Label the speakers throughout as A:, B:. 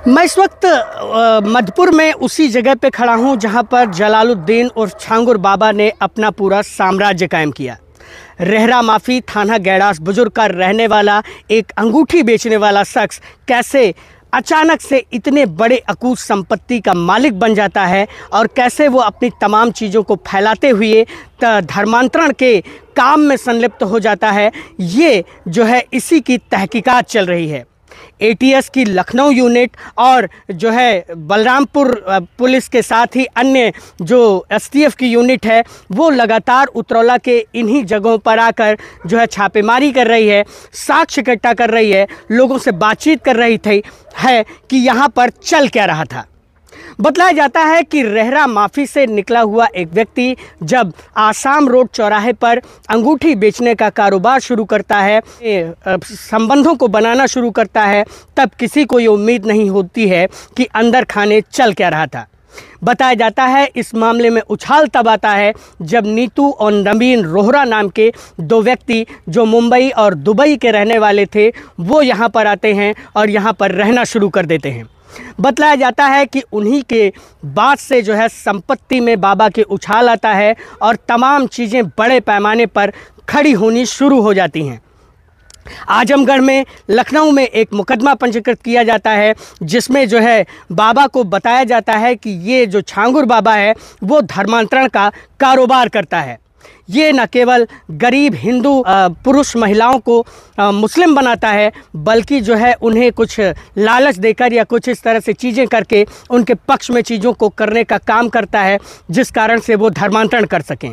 A: मैं इस वक्त मधुपुर में उसी जगह पे खड़ा हूँ जहाँ पर जलालुद्दीन और छांगुर बाबा ने अपना पूरा साम्राज्य कायम किया। रेहरा माफी थाना गैड़ास बुजुर्ग का रहने वाला एक अंगूठी बेचने वाला शख्स कैसे अचानक से इतने बड़े अकूत संपत्ति का मालिक बन जाता है और कैसे वो अपनी तमाम चीज़ों को फैलाते हुए धर्मांतरण के काम में संलिप्त हो जाता है, ये जो है इसी की तहकीकात चल रही है। एटीएस की लखनऊ यूनिट और जो है बलरामपुर पुलिस के साथ ही अन्य जो एसटीएफ की यूनिट है वो लगातार उतरौला के इन्हीं जगहों पर आकर जो है छापेमारी कर रही है, साक्ष्य इकट्ठा कर रही है, लोगों से बातचीत कर रही थी है कि यहाँ पर चल क्या रहा था। बतलाया जाता है कि रेहरा माफी से निकला हुआ एक व्यक्ति जब आसाम रोड चौराहे पर अंगूठी बेचने का कारोबार शुरू करता है, संबंधों को बनाना शुरू करता है, तब किसी को ये उम्मीद नहीं होती है कि अंदर खाने चल क्या रहा था। बताया जाता है इस मामले में उछाल तब आता है जब नीतू और नवीन रोहरा नाम के दो व्यक्ति जो मुंबई और दुबई के रहने वाले थे वो यहाँ पर आते हैं और यहाँ पर रहना शुरू कर देते हैं। बतलाया जाता है कि उन्हीं के बाद से जो है संपत्ति में बाबा के उछाल आता है और तमाम चीज़ें बड़े पैमाने पर खड़ी होनी शुरू हो जाती हैं। आजमगढ़ में, लखनऊ में एक मुकदमा पंजीकृत किया जाता है जिसमें जो है बाबा को बताया जाता है कि ये जो छांगुर बाबा है वो धर्मांतरण का कारोबार करता है। ये न केवल गरीब हिंदू पुरुष महिलाओं को मुस्लिम बनाता है बल्कि जो है उन्हें कुछ लालच देकर या कुछ इस तरह से चीज़ें करके उनके पक्ष में चीज़ों को करने का काम करता है जिस कारण से वो धर्मांतरण कर सकें।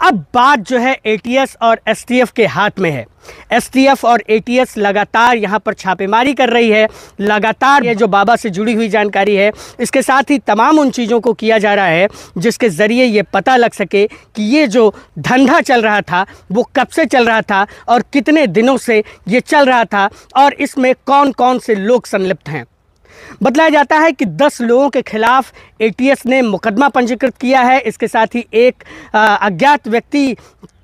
A: अब बात जो है एटीएस और एसटीएफ के हाथ में है। एसटीएफ और एटीएस लगातार यहाँ पर छापेमारी कर रही है, लगातार ये जो बाबा से जुड़ी हुई जानकारी है इसके साथ ही तमाम उन चीज़ों को किया जा रहा है जिसके ज़रिए ये पता लग सके कि ये जो धंधा चल रहा था वो कब से चल रहा था और कितने दिनों से ये चल रहा था और इसमें कौन कौन से लोग संलिप्त हैं। बतलाया जाता है कि 10 लोगों के खिलाफ एटीएस ने मुकदमा पंजीकृत किया है। इसके साथ ही एक अज्ञात व्यक्ति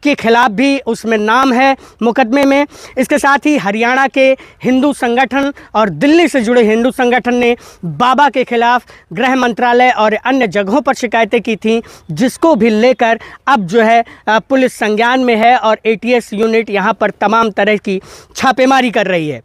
A: के खिलाफ भी उसमें नाम है मुकदमे में। इसके साथ ही हरियाणा के हिंदू संगठन और दिल्ली से जुड़े हिंदू संगठन ने बाबा के खिलाफ गृह मंत्रालय और अन्य जगहों पर शिकायतें की थीं, जिसको भी लेकर अब जो है पुलिस संज्ञान में है और एटीएस यूनिट यहाँ पर तमाम तरह की छापेमारी कर रही है।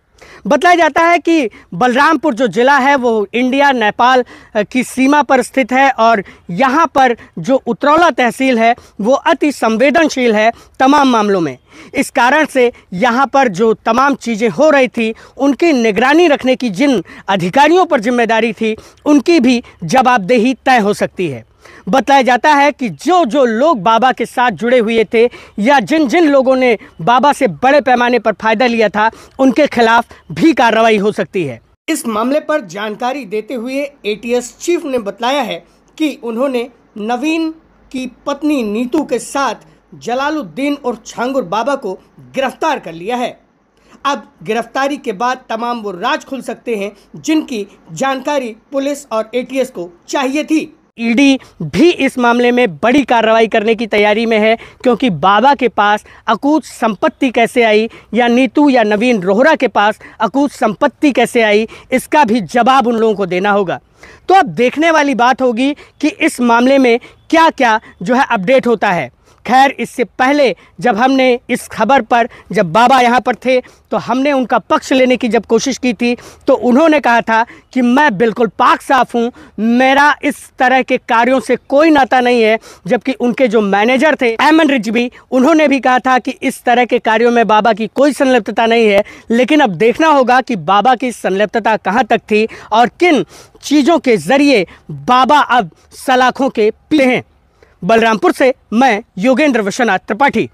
A: बताया जाता है कि बलरामपुर जो ज़िला है वो इंडिया नेपाल की सीमा पर स्थित है और यहाँ पर जो उतरौला तहसील है वो अति संवेदनशील है तमाम मामलों में। इस कारण से यहाँ पर जो तमाम चीज़ें हो रही थी उनकी निगरानी रखने की जिन अधिकारियों पर जिम्मेदारी थी उनकी भी जवाबदेही तय हो सकती है। बताया जाता है कि जो जो लोग बाबा के साथ जुड़े हुए थे या जिन जिन लोगों ने बाबा से बड़े पैमाने पर फ़ायदा लिया था उनके खिलाफ भी कार्रवाई हो सकती है। इस मामले पर जानकारी देते हुए एटीएस चीफ ने बताया है कि उन्होंने नवीन की पत्नी नीतू के साथ जलालुद्दीन और छांगुर बाबा को गिरफ्तार कर लिया है। अब गिरफ्तारी के बाद तमाम वो राज खुल सकते हैं जिनकी जानकारी पुलिस और एटीएस को चाहिए थी। ईडी भी इस मामले में बड़ी कार्रवाई करने की तैयारी में है क्योंकि बाबा के पास अकूत संपत्ति कैसे आई या नीतू या नवीन रोहरा के पास अकूत संपत्ति कैसे आई इसका भी जवाब उन लोगों को देना होगा। तो अब देखने वाली बात होगी कि इस मामले में क्या क्या जो है अपडेट होता है। खैर, इससे पहले जब हमने इस खबर पर जब बाबा यहाँ पर थे तो हमने उनका पक्ष लेने की जब कोशिश की थी तो उन्होंने कहा था कि मैं बिल्कुल पाक साफ़ हूँ, मेरा इस तरह के कार्यों से कोई नाता नहीं है। जबकि उनके जो मैनेजर थे एमन रिजवी, उन्होंने भी कहा था कि इस तरह के कार्यों में बाबा की कोई संलिप्तता नहीं है। लेकिन अब देखना होगा कि बाबा की संलिप्तता कहाँ तक थी और किन चीज़ों के ज़रिए बाबा अब सलाखों के पीछे हैं। बलरामपुर से मैं योगेंद्र विश्वनाथ त्रिपाठी।